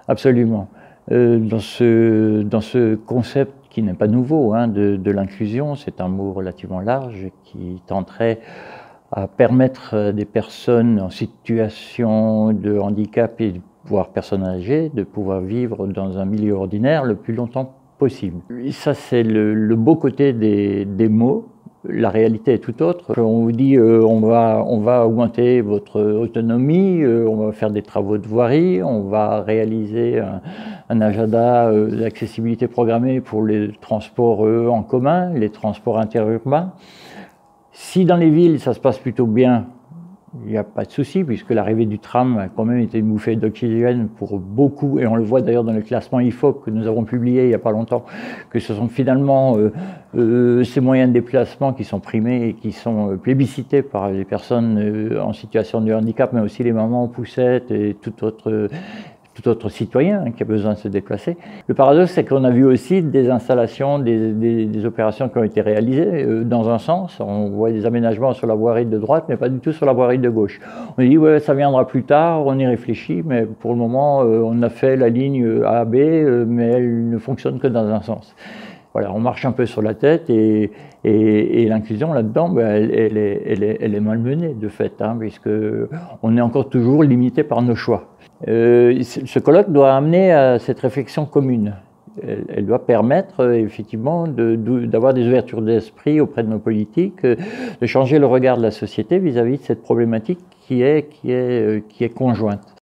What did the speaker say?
Absolument. Dans ce concept qui n'est pas nouveau, hein, de l'inclusion, c'est un mot relativement large qui tenterait à permettre à des personnes en situation de handicap et voire personnes âgées de pouvoir vivre dans un milieu ordinaire le plus longtemps possible. Et ça, c'est le beau côté des mots. La réalité est tout autre. On vous dit on va augmenter votre autonomie, on va faire des travaux de voirie, on va réaliser un agenda d'accessibilité programmée pour les transports en commun, les transports interurbains. Si dans les villes ça se passe plutôt bien, il n'y a pas de souci, puisque l'arrivée du tram a quand même été une bouffée d'oxygène pour beaucoup, et on le voit d'ailleurs dans le classement IFOP que nous avons publié il n'y a pas longtemps, que ce sont finalement ces moyens de déplacement qui sont primés et qui sont plébiscités par les personnes en situation de handicap, mais aussi les mamans en poussette et tout autre citoyen qui a besoin de se déplacer. Le paradoxe, c'est qu'on a vu aussi des installations, des opérations qui ont été réalisées dans un sens. On voit des aménagements sur la voirie de droite, mais pas du tout sur la voirie de gauche. On dit, ouais, ça viendra plus tard, on y réfléchit, mais pour le moment, on a fait la ligne A, B, mais elle ne fonctionne que dans un sens. Voilà, on marche un peu sur la tête et l'inclusion là-dedans, ben, elle est malmenée de fait, hein, puisque on est encore toujours limité par nos choix. Ce colloque doit amener à cette réflexion commune. Elle doit permettre effectivement d'avoir des ouvertures d'esprit auprès de nos politiques, de changer le regard de la société vis-à-vis de cette problématique qui est conjointe.